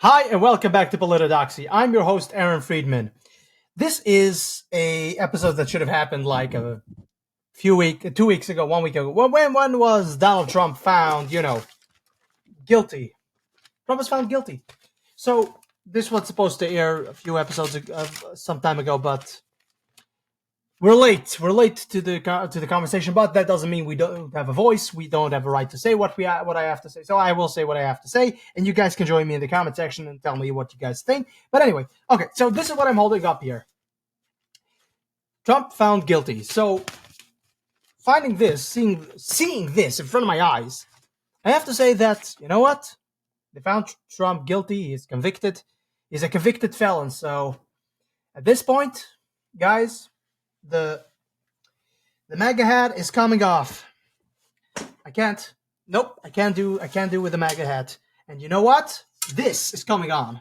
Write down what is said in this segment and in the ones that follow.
Hi, and welcome back to Politodoxy. I'm your host, Aaron Friedman. This is a episode that should have happened like a 2 weeks ago, 1 week ago. When was Donald Trump found, guilty? Trump was found guilty. So this was supposed to air a few episodes some time ago, but we're late. We're late to the conversation, but that doesn't mean we don't have a voice. We don't have a right to say what I have to say. So I will say what I have to say, and you guys can join me in the comment section and tell me what you guys think. But anyway, okay. So this is what I'm holding up here. Trump found guilty. So finding this, seeing this in front of my eyes, I have to say that you know what? They found Trump guilty. He's convicted. He's a convicted felon. So at this point, guys, the MAGA hat is coming off. I can't do with the MAGA hat. And you know what? This is coming on.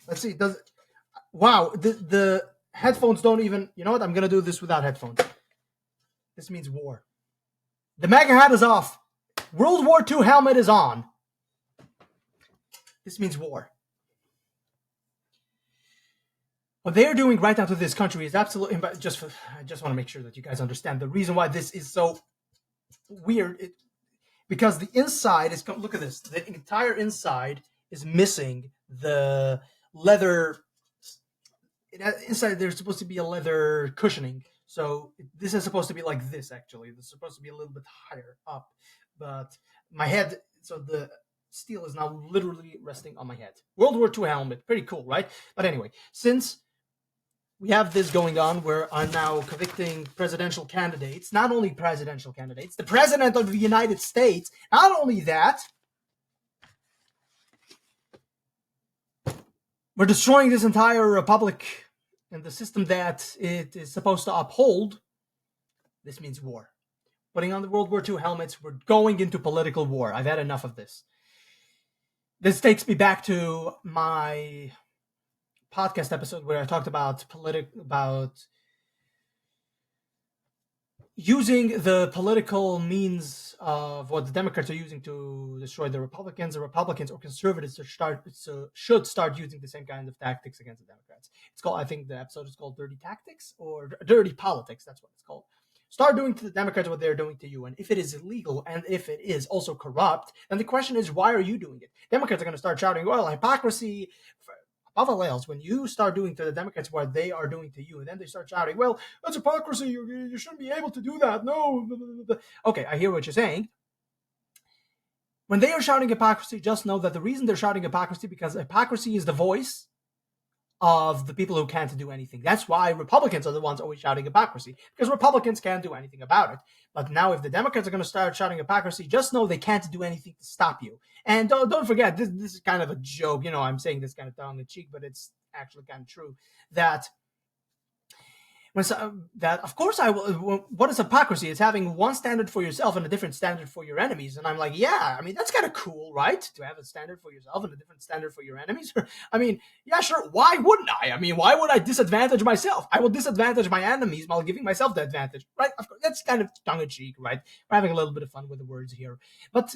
Let's see. Wow, the headphones don't even. You know what? I'm gonna do this without headphones. This means war. The MAGA hat is off. World War II helmet is on. This means war. What they are doing right now to this country is absolutely. I just want to make sure that you guys understand the reason why this is so weird. Because the inside is. Look at this. The entire inside is missing the leather. Inside there's supposed to be a leather cushioning. So this is supposed to be like this. Actually, this is supposed to be a little bit higher up. But my head. So the steel is now literally resting on my head. World War II helmet. Pretty cool, right? But anyway, since we have this going on where I'm now convicting presidential candidates, not only presidential candidates, the president of the United States. Not only that, we're destroying this entire republic and the system that it is supposed to uphold. This means war. Putting on the World War II helmets, we're going into political war. I've had enough of this. This takes me back to my podcast episode where I talked about using the political means of what the Democrats are using to destroy the Republicans or conservatives should start using the same kind of tactics against the Democrats. It's called, I think the episode is called Dirty Tactics or Dirty Politics. That's what it's called. Start doing to the Democrats what they're doing to you. And if it is illegal and if it is also corrupt, then the question is, why are you doing it? Democrats are going to start shouting, well, hypocrisy. Above all else, when you start doing to the Democrats what they are doing to you, and then they start shouting, well, that's hypocrisy. You shouldn't be able to do that. No. Okay, I hear what you're saying. When they are shouting hypocrisy, just know that the reason they're shouting hypocrisy because hypocrisy is the voice of the people who can't do anything. That's why Republicans are the ones always shouting hypocrisy, because Republicans can't do anything about it. But now if the Democrats are going to start shouting hypocrisy, just know they can't do anything to stop you. And don't forget, this is kind of a joke. I'm saying this kind of tongue-in-cheek, but it's actually kind of true, that of course I will. What is hypocrisy? It's having one standard for yourself and a different standard for your enemies. And I'm like, yeah, I mean, that's kind of cool, right? To have a standard for yourself and a different standard for your enemies. I mean, yeah, sure. Why wouldn't I? I mean, why would I disadvantage myself? I will disadvantage my enemies while giving myself the advantage, right? Of course, that's kind of tongue-in-cheek, right? We're having a little bit of fun with the words here, but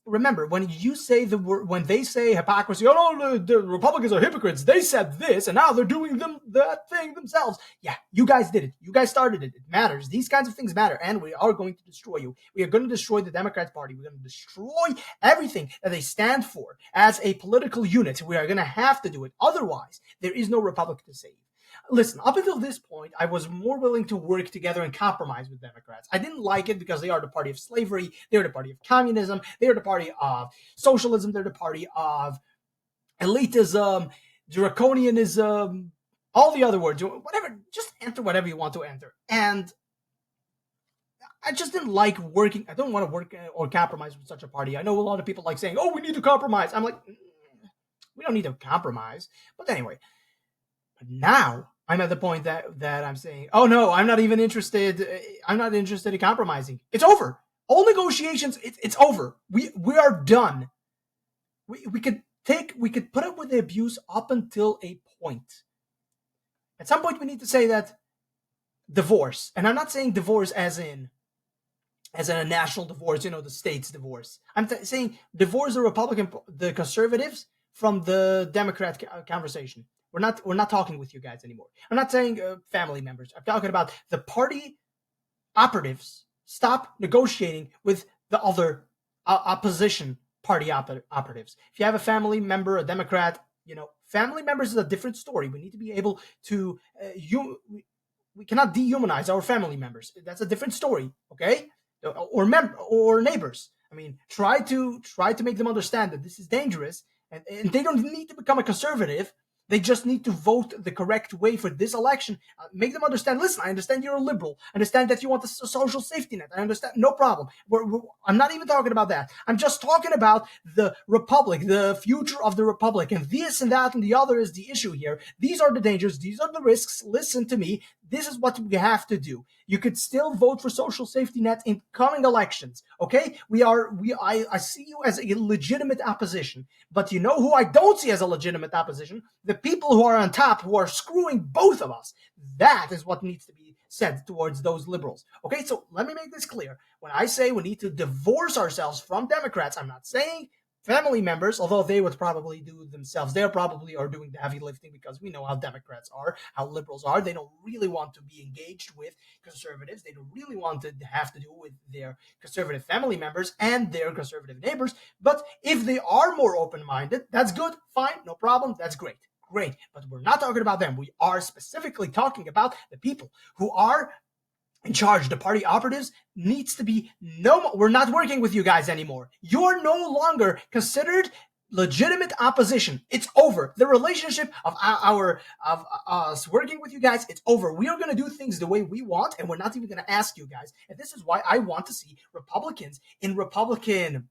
remember, when you say when they say hypocrisy, oh no, the Republicans are hypocrites. They said this, and now they're doing that thing themselves. Yeah, you guys did it. You guys started it. It matters. These kinds of things matter, and we are going to destroy you. We are going to destroy the Democrat Party. We're going to destroy everything that they stand for as a political unit. We are going to have to do it. Otherwise, there is no republic to save. Listen, up until this point, I was more willing to work together and compromise with Democrats. I didn't like it because they are the party of slavery, they're the party of communism, they're the party of socialism, they're the party of elitism, draconianism, all the other words, whatever, just enter whatever you want to enter. And I just didn't like working. I don't want to work or compromise with such a party. I know a lot of people like saying, oh, we need to compromise. I'm like, we don't need to compromise. But anyway, but now I'm at the point that I'm saying, oh no, I'm not even interested. I'm not interested in compromising. It's over. All negotiations, it's over. We are done. We could put up with the abuse up until a point. At some point, we need to say that divorce, and I'm not saying divorce as in as in a national divorce, the state's divorce. I'm saying divorce the conservatives from the Democrat conversation. We're not talking with you guys anymore. I'm not saying family members. I'm talking about the party operatives. Stop negotiating with the other opposition party operatives. If you have a family member, a Democrat, family members is a different story. We need to be able to we cannot dehumanize our family members. That's a different story, okay? Or neighbors. I mean, try to make them understand that this is dangerous, and they don't need to become a conservative. They just need to vote the correct way for this election. Make them understand. Listen, I understand you're a liberal. I understand that you want a social safety net. I understand. No problem. I'm not even talking about that. I'm just talking about the republic, the future of the republic. And this and that and the other is the issue here. These are the dangers. These are the risks. Listen to me. This is what we have to do. You could still vote for social safety net in coming elections. Okay? I see you as a legitimate opposition. But you know who I don't see as a legitimate opposition? The people who are on top, who are screwing both of us. That is what needs to be said towards those liberals. Okay, so let me make this clear. When I say we need to divorce ourselves from Democrats, I'm not saying family members, although they would probably do themselves. They probably are doing the heavy lifting because we know how Democrats are, how liberals are. They don't really want to be engaged with conservatives. They don't really want to have to do with their conservative family members and their conservative neighbors. But if they are more open-minded, that's good, fine, no problem, that's great. Great, but we're not talking about them. We are specifically talking about the people who are in charge. The party operatives needs to be we're not working with you guys anymore. You're no longer considered legitimate opposition. It's over. The relationship of us working with you guys, it's over. We are going to do things the way we want, and we're not even going to ask you guys. And this is why I want to see Republicans in Republican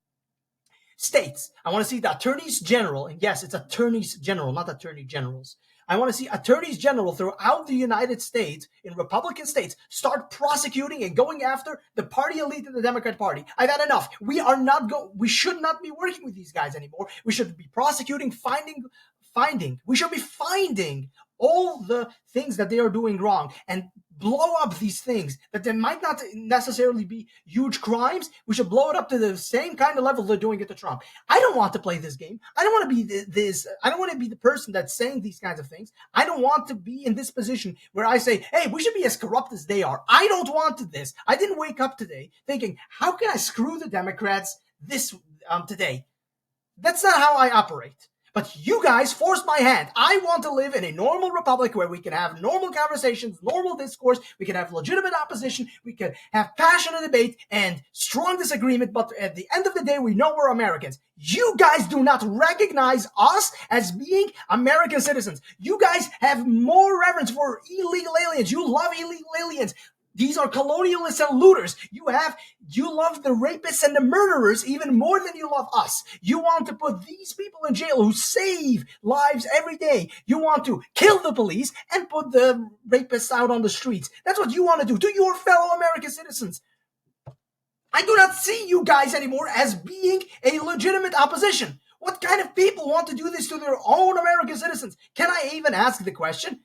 states. I want to see the attorneys general, and yes, it's attorneys general, not attorney generals. I want to see attorneys general throughout the United States, in Republican states, start prosecuting and going after the party elite of the Democrat Party. I've had enough. We should not be working with these guys anymore. We should be prosecuting, finding. We should be finding all the things that they are doing wrong and blow up these things that they might not necessarily be huge crimes. We should blow it up to the same kind of level they're doing it to Trump. I don't want to play this game. I don't want to be I don't want to be the person that's saying these kinds of things. I don't want to be in this position where I say, hey, we should be as corrupt as they are. I don't want this. I didn't wake up today thinking, how can I screw the Democrats today? That's not how I operate. But you guys forced my hand. I want to live in a normal republic where we can have normal conversations, normal discourse. We can have legitimate opposition. We can have passionate debate and strong disagreement. But at the end of the day, we know we're Americans. You guys do not recognize us as being American citizens. You guys have more reverence for illegal aliens. You love illegal aliens. These are colonialists and looters. You love the rapists and the murderers even more than you love us. You want to put these people in jail who save lives every day. You want to kill the police and put the rapists out on the streets. That's what you want to do to your fellow American citizens. I do not see you guys anymore as being a legitimate opposition. What kind of people want to do this to their own American citizens? Can I even ask the question?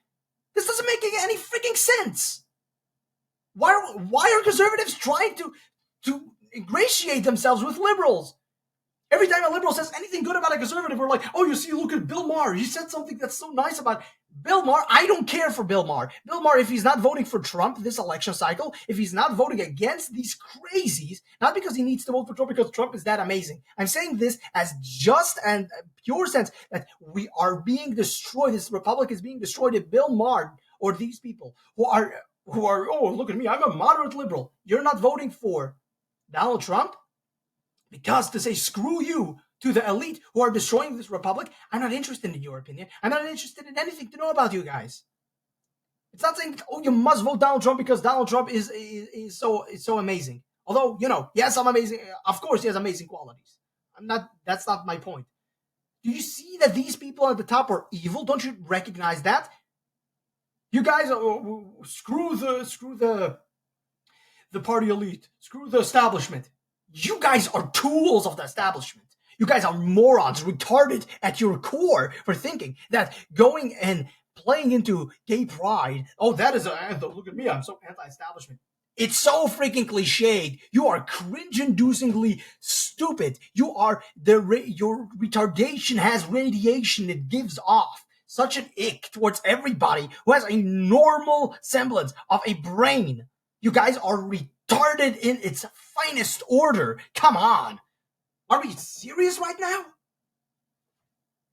This doesn't make any freaking sense. Why are conservatives trying to ingratiate themselves with liberals? Every time a liberal says anything good about a conservative, we're like, oh, you see, look at Bill Maher. He said something that's so nice about Bill Maher. I don't care for Bill Maher. Bill Maher, if he's not voting for Trump this election cycle, if he's not voting against these crazies, not because he needs to vote for Trump because Trump is that amazing. I'm saying this as just and pure sense that we are being destroyed. This republic is being destroyed if Bill Maher or these people who are, oh, look at me, I'm a moderate liberal. You're not voting for Donald Trump? Because to say screw you to the elite who are destroying this republic, I'm not interested in your opinion. I'm not interested in anything to know about you guys. It's not saying, oh, you must vote Donald Trump because Donald Trump is so amazing. Although, yes, I'm amazing. Of course, he has amazing qualities. That's not my point. Do you see that these people at the top are evil? Don't you recognize that? You guys screw the party elite. Screw the establishment. You guys are tools of the establishment. You guys are morons, retarded at your core for thinking that going and playing into gay pride, oh, that is an anthem. Look at me, I'm so anti-establishment. It's so freaking cliched. You are cringe-inducingly stupid. You are your retardation has radiation it gives off. Such an ick towards everybody who has a normal semblance of a brain. You guys are retarded in its finest order. Come on. Are we serious right now?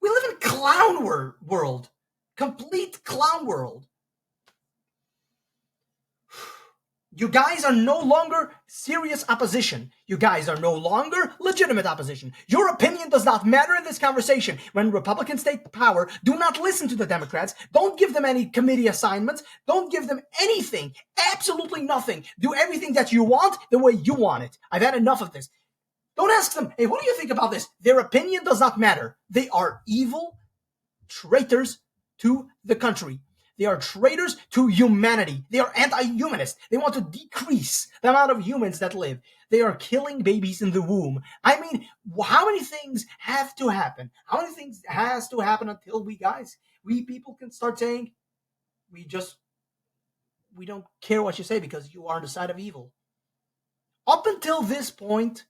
We live in clown world. Complete clown world. You guys are no longer serious opposition. You guys are no longer legitimate opposition. Your opinion does not matter in this conversation. When Republicans take power, do not listen to the Democrats. Don't give them any committee assignments. Don't give them anything. Absolutely nothing. Do everything that you want the way you want it. I've had enough of this. Don't ask them, hey, what do you think about this? Their opinion does not matter. They are evil traitors to the country. They are traitors to humanity. They are anti-humanist. They want to decrease the amount of humans that live. They are killing babies in the womb. I mean, how many things have to happen? How many things has to happen until we people can start saying, we don't care what you say because you are on the side of evil. Up until this point,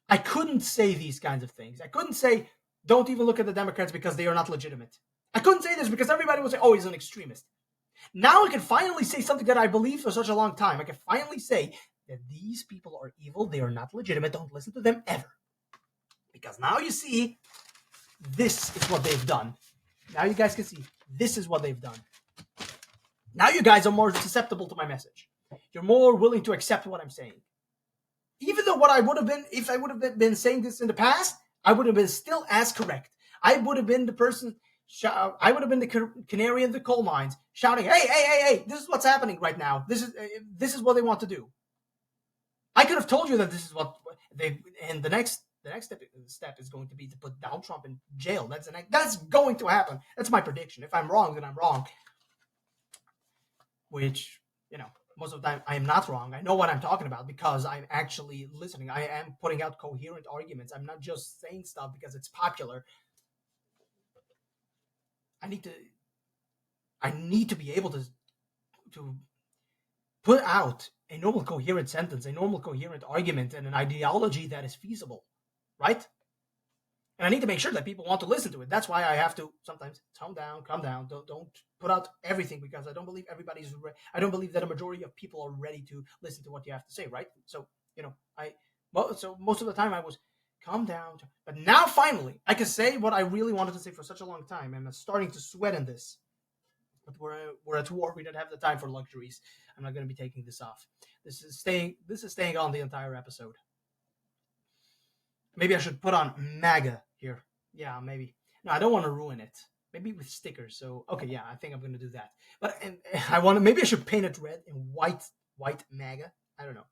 I couldn't say these kinds of things. I couldn't say, don't even look at the Democrats because they are not legitimate. I couldn't say this because everybody would say, oh, he's an extremist. Now I can finally say something that I believed for such a long time. I can finally say that these people are evil. They are not legitimate. Don't listen to them ever. Because now you see, this is what they've done. Now you guys can see, this is what they've done. Now you guys are more susceptible to my message. You're more willing to accept what I'm saying. Even though what I would have been, if I would have been saying this in the past, I would have been still as correct. I would have been the person... I would have been the canary in the coal mines shouting, hey, this is what's happening right now. This is what they want to do. I could have told you that this is what they, and the next step is going to be to put Donald Trump in jail. That's going to happen. That's my prediction. If I'm wrong, then I'm wrong. Which, most of the time I am not wrong. I know what I'm talking about because I'm actually listening. I am putting out coherent arguments. I'm not just saying stuff because it's popular. I need to be able to put out a normal coherent sentence, a normal coherent argument, and an ideology that is feasible, right? And I need to make sure that people want to listen to it. That's why I have to sometimes calm down. Don't put out everything because I don't believe I don't believe that a majority of people are ready to listen to what you have to say, right? So so most of the time I was. Calm down. But now, finally, I can say what I really wanted to say for such a long time. I'm starting to sweat in this. But we're at war. We don't have the time for luxuries. I'm not going to be taking this off. This is staying on the entire episode. Maybe I should put on MAGA here. Yeah, maybe. No, I don't want to ruin it. Maybe with stickers. So, okay, yeah, I think I'm going to do that. But maybe I should paint it red and white MAGA. I don't know.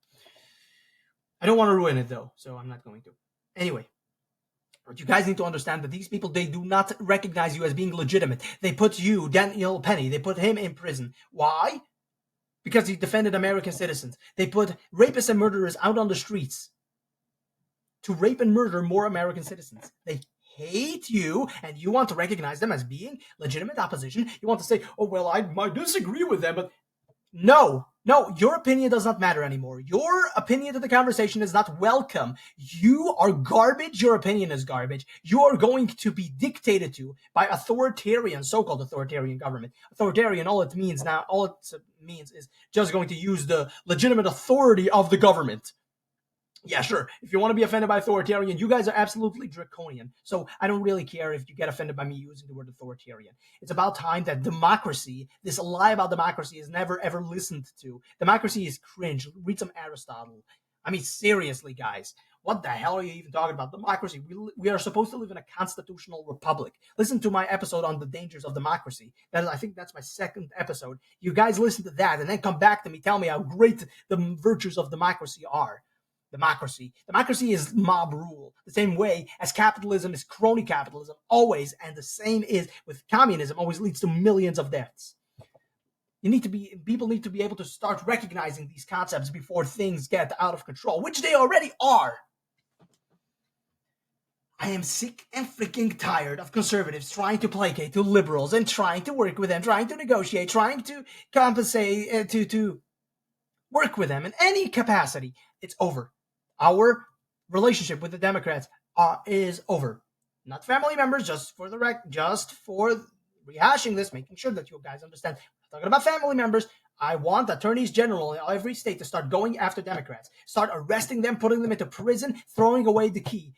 I don't want to ruin it, though, so I'm not going to. Anyway, but you guys need to understand that these people, they do not recognize you as being legitimate. They put you, Daniel Penny, they put him in prison. Why? Because he defended American citizens. They put rapists and murderers out on the streets to rape and murder more American citizens. They hate you, and you want to recognize them as being legitimate opposition. You want to say, oh, well, I might disagree with them, but no, your opinion does not matter anymore. Your opinion to the conversation is not welcome. You are garbage. Your opinion is garbage. You are going to be dictated to by so-called authoritarian government. Authoritarian, all it means is just going to use the legitimate authority of the government. Yeah, sure. If you want to be offended by authoritarian, you guys are absolutely draconian. So I don't really care if you get offended by me using the word authoritarian. It's about time that democracy, this lie about democracy, is never ever listened to. Democracy is cringe. Read some Aristotle. I mean, seriously, guys. What the hell are you even talking about? Democracy. We are supposed to live in a constitutional republic. Listen to my episode on the dangers of democracy. I think that's my second episode. You guys listen to that and then come back to me. Tell me how great the virtues of democracy are. Democracy is mob rule, the same way as capitalism is crony capitalism, always, and the same is with communism, always leads to millions of deaths. People need to be able to start recognizing these concepts before things get out of control, which they already are. I am sick and freaking tired of conservatives trying to placate to liberals and trying to work with them, trying to negotiate, trying to compensate, to work with them in any capacity, it's over. Our relationship with the Democrats is over. Not family members, just for rehashing this, making sure that you guys understand. I'm talking about family members. I want attorneys general in every state to start going after Democrats, start arresting them, putting them into prison, throwing away the key.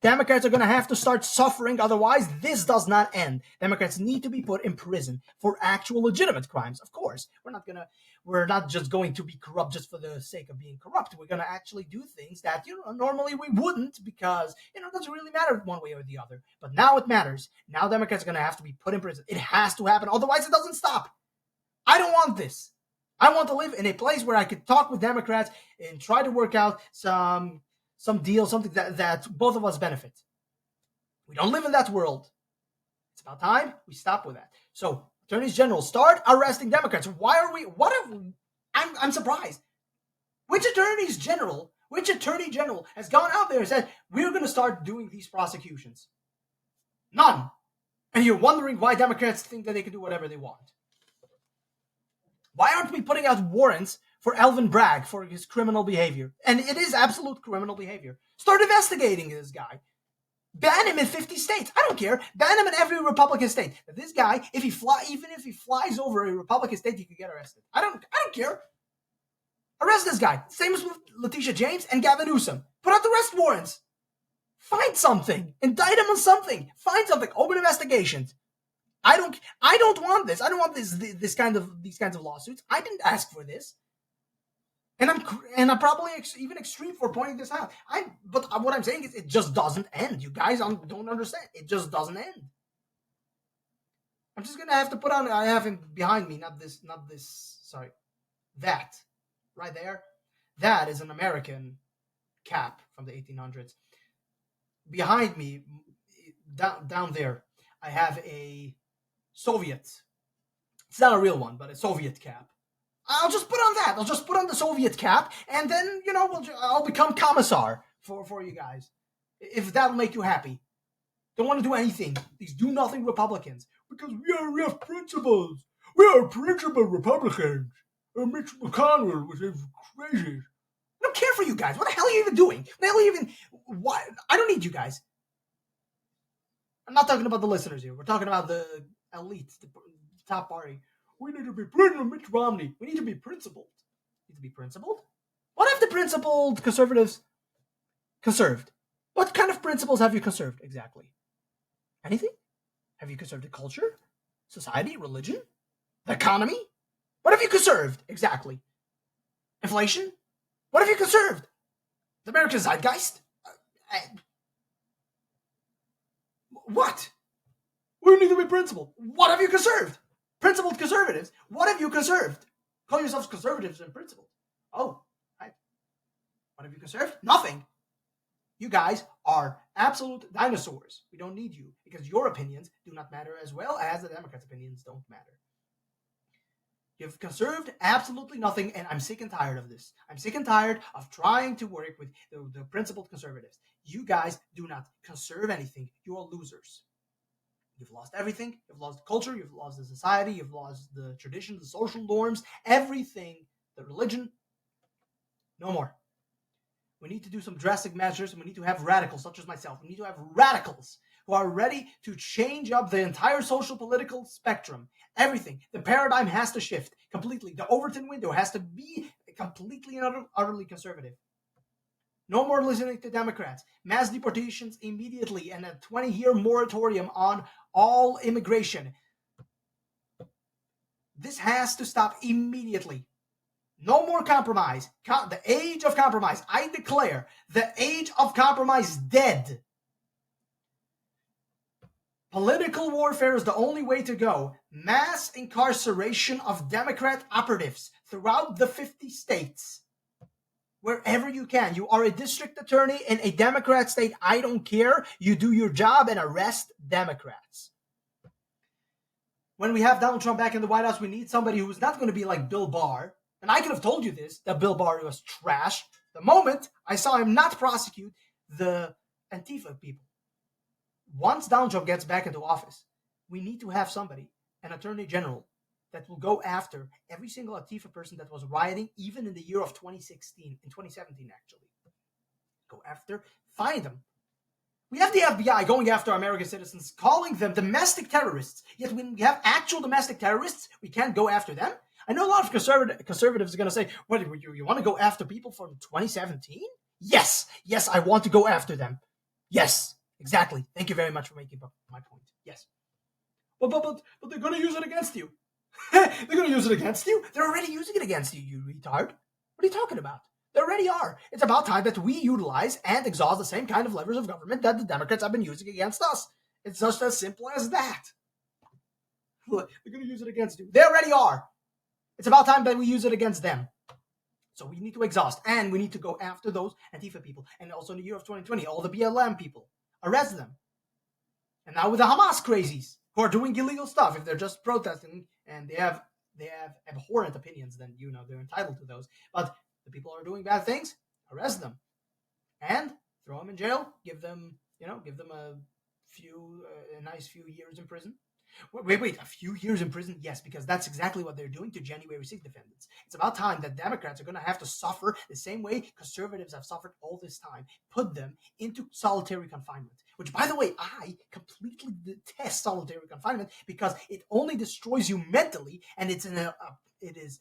Democrats are going to have to start suffering, otherwise this does not end. Democrats need to be put in prison for actual legitimate crimes. Of course, we're not just going to be corrupt just for the sake of being corrupt. We're going to actually do things that, normally we wouldn't, because, it doesn't really matter one way or the other. But now it matters. Now Democrats are going to have to be put in prison. It has to happen. Otherwise it doesn't stop. I don't want this. I want to live in a place where I could talk with Democrats and try to work out some deal, something that both of us benefit. We don't live in that world. It's about time we stop with that. So, attorneys general, start arresting Democrats. I'm surprised. Which attorney general has gone out there and said, we're going to start doing these prosecutions? None. And you're wondering why Democrats think that they can do whatever they want. Why aren't we putting out warrants for Alvin Bragg for his criminal behavior? And it is absolute criminal behavior. Start investigating this guy. Ban him in 50 states. I don't care. Ban him in every Republican state. But this guy, even if he flies over a Republican state, he could get arrested. I don't care. Arrest this guy. Same as with Letitia James and Gavin Newsom. Put out the arrest warrants. Find something. Indict him on something. Find something. Open investigations. I don't want this. I don't want these kinds of lawsuits. I didn't ask for this. And I'm probably even extreme for pointing this out. But what I'm saying is it just doesn't end. You guys don't understand. It just doesn't end. I'm just gonna have to put on. I have him behind me. Not this. Sorry, that right there. That is an American cap from the 1800s. Behind me, down there, I have a Soviet. It's not a real one, but a Soviet cap. I'll just put on that. I'll just put on the Soviet cap, and then, I'll become commissar for you guys. If that'll make you happy. Don't want to do anything. These do-nothing Republicans. Because we have principles. We are principled Republicans. Mitch McConnell was crazy. I don't care for you guys. What the hell are you even doing? What the hell are you even... Why? I don't need you guys. I'm not talking about the listeners here. We're talking about the elite, the top party. We need to be President Mitt Romney. We need to be principled. Need to be principled? What have the principled conservatives conserved? What kind of principles have you conserved exactly? Anything? Have you conserved the culture, society, religion, the economy? What have you conserved exactly? Inflation? What have you conserved? The American zeitgeist? What? We need to be principled. What have you conserved? Principled conservatives. What have you conserved? Call yourselves conservatives and principled. Oh, right. What have you conserved? Nothing. You guys are absolute dinosaurs. We don't need you because your opinions do not matter as well as the Democrats' opinions don't matter. You've conserved absolutely nothing, and I'm sick and tired of this. I'm sick and tired of trying to work with the principled conservatives. You guys do not conserve anything. You are losers. You've lost everything. You've lost the culture. You've lost the society. You've lost the traditions, the social norms, everything, the religion. No more. We need to do some drastic measures, and we need to have radicals such as myself. We need to have radicals who are ready to change up the entire social political spectrum. Everything. The paradigm has to shift completely. The Overton window has to be completely and utterly conservative. No more listening to Democrats. Mass deportations immediately and a 20-year moratorium on all immigration. This has to stop immediately. No more compromise. The age of compromise. I declare the age of compromise dead. Political warfare is the only way to go. Mass incarceration of Democrat operatives throughout the 50 states. Wherever you can. You are a district attorney in a Democrat state. I don't care. You do your job and arrest Democrats. When we have Donald Trump back in the White House, we need somebody who's not going to be like Bill Barr. And I could have told you this, that Bill Barr was trash. The moment I saw him not prosecute the Antifa people. Once Donald Trump gets back into office, we need to have somebody, an attorney general, that will go after every single Antifa person that was rioting, even in the year of 2016, in 2017, actually. Go after, find them. We have the FBI going after American citizens, calling them domestic terrorists. Yet when we have actual domestic terrorists, we can't go after them. I know a lot of conservatives are going to say, what, you want to go after people from 2017? Yes, I want to go after them. Yes, exactly. Thank you very much for making my point. Yes. But they're going to use it against you. They're going to use it against you? They're already using it against you, you retard. What are you talking about? They already are. It's about time that we utilize and exhaust the same kind of levers of government that the Democrats have been using against us. It's just as simple as that. Look, they're going to use it against you. They already are. It's about time that we use it against them. So we need to exhaust, and we need to go after those Antifa people. And also in the year of 2020, all the BLM people. Arrest them. And now with the Hamas crazies who are doing illegal stuff, if they're just protesting and they have abhorrent opinions, then they're entitled to those. But the people who are doing bad things, arrest them and throw them in jail. Give them a nice few years in prison. Wait, a few years in prison? Yes, because that's exactly what they're doing to January 6th defendants. It's about time that Democrats are going to have to suffer the same way conservatives have suffered all this time. Put them into solitary confinement, which, by the way, I completely detest solitary confinement because it only destroys you mentally, and it is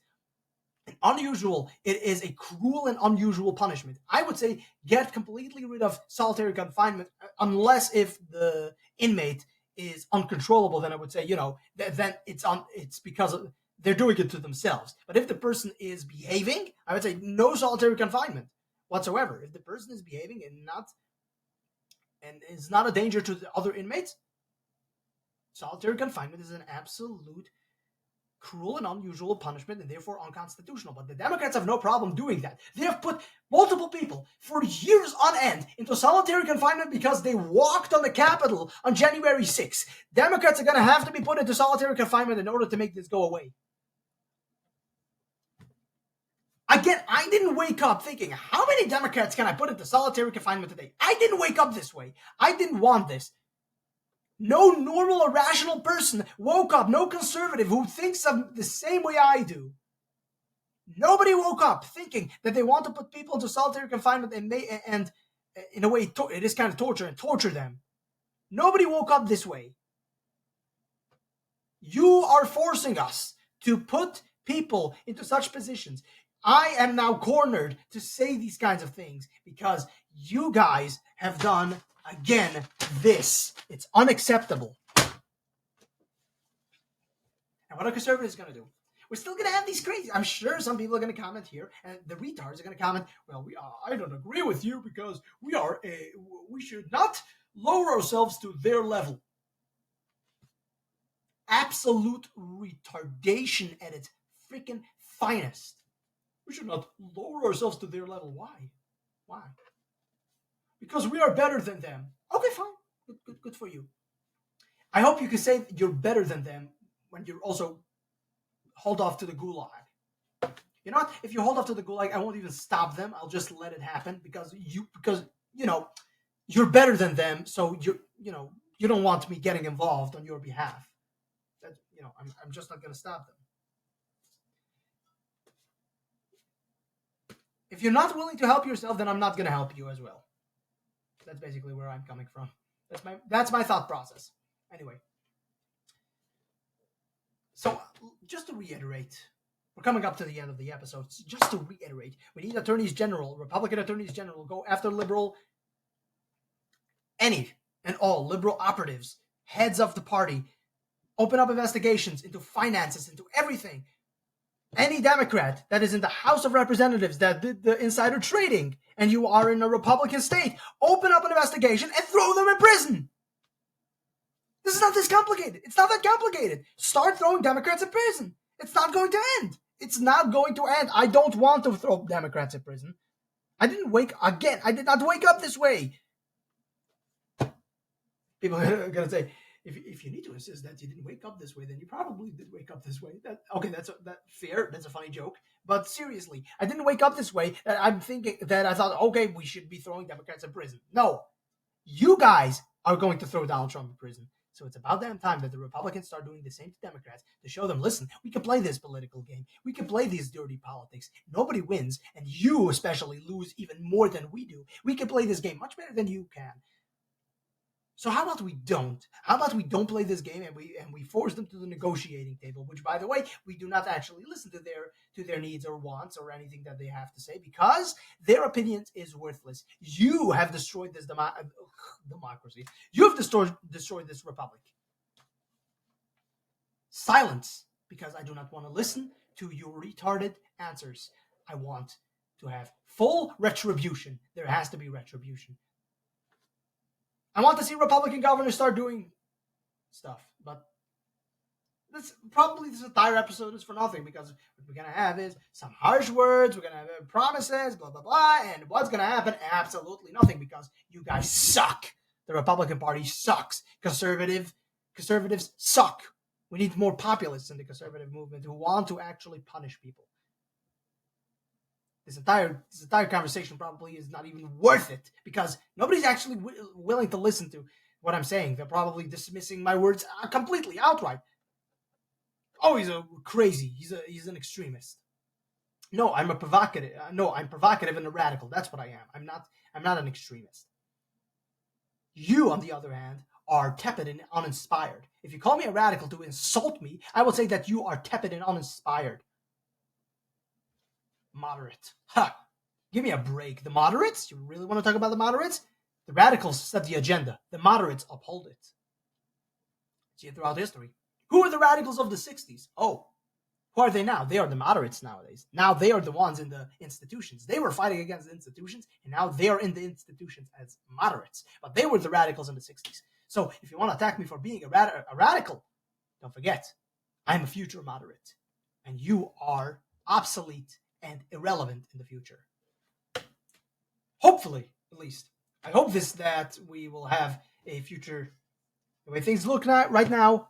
a cruel and unusual punishment. I would say get completely rid of solitary confinement, unless if the inmate is uncontrollable. Then I would say, then it's because they're doing it to themselves. But if the person is behaving, I would say no solitary confinement whatsoever. If the person is behaving and is not a danger to the other inmates, solitary confinement is an absolute cruel and unusual punishment, and therefore unconstitutional. But the Democrats have no problem doing that. They have put multiple people for years on end into solitary confinement because they walked on the Capitol on January 6th. Democrats are going to have to be put into solitary confinement in order to make this go away. Again, I didn't wake up thinking, how many Democrats can I put into solitary confinement today? I didn't wake up this way. I didn't want this. No normal or rational person woke up, no conservative who thinks of the same way I do. Nobody woke up thinking that they want to put people into solitary confinement and in a way, it is kind of torture, and torture them. Nobody woke up this way. You are forcing us to put people into such positions. I am now cornered to say these kinds of things because you guys have done, again, this. It's unacceptable. And what are conservatives going to do? We're still going to have these crazy. I'm sure some people are going to comment here, and the retards are going to comment, well, I don't agree with you because we should not lower ourselves to their level. Absolute retardation at its freaking finest. We should not lower ourselves to their level. Why? Because we are better than them. Okay, fine. Good for you. I hope you can say you're better than them when you're also hold off to the gulag. You know what? If you hold off to the gulag, I won't even stop them. I'll just let it happen because you're better than them. So you don't want me getting involved on your behalf. I'm just not going to stop them. If you're not willing to help yourself, then I'm not going to help you as well. That's basically where I'm coming from. That's my thought process. Anyway. So, just to reiterate, we're coming up to the end of the episode. Just to reiterate, we need attorneys general, Republican attorneys general, go after any and all liberal operatives, heads of the party, open up investigations into finances, into everything. Any Democrat that is in the House of Representatives that did the insider trading, and you are in a Republican state, open up an investigation and throw them in prison. This is not this complicated. It's not that complicated. Start throwing Democrats in prison. It's not going to end. It's not going to end. I don't want to throw Democrats in prison. I did not wake up this way. People are going to say, if you need to insist that you didn't wake up this way, then you probably did wake up this way. That's fair. That's a funny joke. But seriously, I didn't wake up this way. I'm thinking that I thought, okay, we should be throwing Democrats in prison. No, you guys are going to throw Donald Trump in prison. So it's about damn time that the Republicans start doing the same to Democrats to show them, listen, we can play this political game. We can play these dirty politics. Nobody wins, and you especially lose even more than we do. We can play this game much better than you can. So how about we don't? How about we don't play this game and we force them to the negotiating table? Which, by the way, we do not actually listen to their needs or wants or anything that they have to say because their opinion is worthless. You have destroyed this democracy. You have destroyed this republic. Silence, because I do not want to listen to your retarded answers. I want to have full retribution. There has to be retribution. I want to see Republican governors start doing stuff, but this entire episode is for nothing because what we're gonna have is some harsh words, we're gonna have promises, blah blah blah, and what's gonna happen? Absolutely nothing because you guys suck. The Republican Party sucks. Conservatives suck. We need more populists in the conservative movement who want to actually punish people. This entire conversation probably is not even worth it because nobody's actually willing to listen to what I'm saying. They're probably dismissing my words completely, outright. Oh, he's a crazy. He's an extremist. No, I'm a provocative. No, I'm provocative and a radical. That's what I am. I'm not an extremist. You, on the other hand, are tepid and uninspired. If you call me a radical to insult me, I will say that you are tepid and uninspired. Moderate. Ha! Give me a break. The moderates? You really want to talk about the moderates? The radicals set the agenda. The moderates uphold it. See it throughout history. Who are the radicals of the 60s? Oh, who are they now? They are the moderates nowadays. Now they are the ones in the institutions. They were fighting against the institutions, and now they are in the institutions as moderates. But they were the radicals in the 60s. So if you want to attack me for being a radical, don't forget, I'm a future moderate. And you are obsolete and irrelevant in the future. Hopefully, at least. I hope that we will have a future. The way things look right now,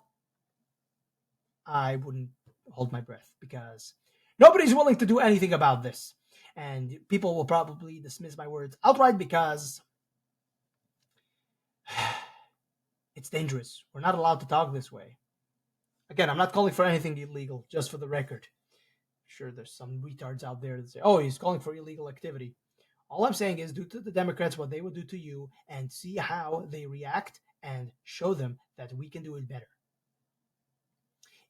I wouldn't hold my breath because nobody's willing to do anything about this. And people will probably dismiss my words outright because it's dangerous. We're not allowed to talk this way. Again, I'm not calling for anything illegal, just for the record. Sure, there's some retards out there that say, oh, he's calling for illegal activity. All I'm saying is do to the Democrats what they would do to you and see how they react and show them that we can do it better.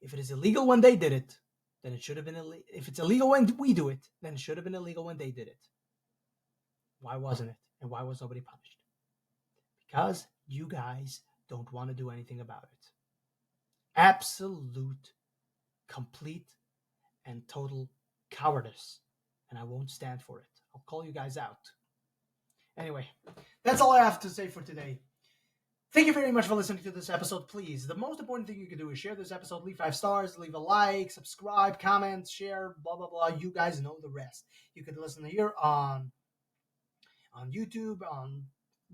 If it is illegal when they did it, then it should have been illegal. If it's illegal when we do it, then it should have been illegal when they did it. Why wasn't it? And why was nobody punished? Because you guys don't want to do anything about it. Absolute, complete, and total cowardice. And I won't stand for it. I'll call you guys out. Anyway, that's all I have to say for today. Thank you very much for listening to this episode. Please, the most important thing you can do is share this episode, leave 5 stars, leave a like, subscribe, comment, share, blah, blah, blah. You guys know the rest. You can listen here on YouTube, on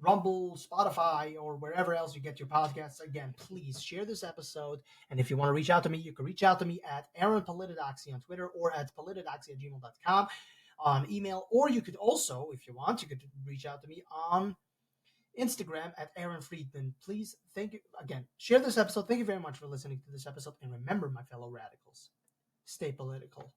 Rumble, Spotify, or wherever else you get your podcasts. Again, please share this episode. And if you want to reach out to me, you can reach out to me at Aaron Politodoxy on Twitter or at politodoxy@gmail.com on email. Or you could also, if you want, you could reach out to me on Instagram at Aaron Friedman. Please, thank you again. Share this episode. Thank you very much for listening to this episode. And remember, my fellow radicals, stay political.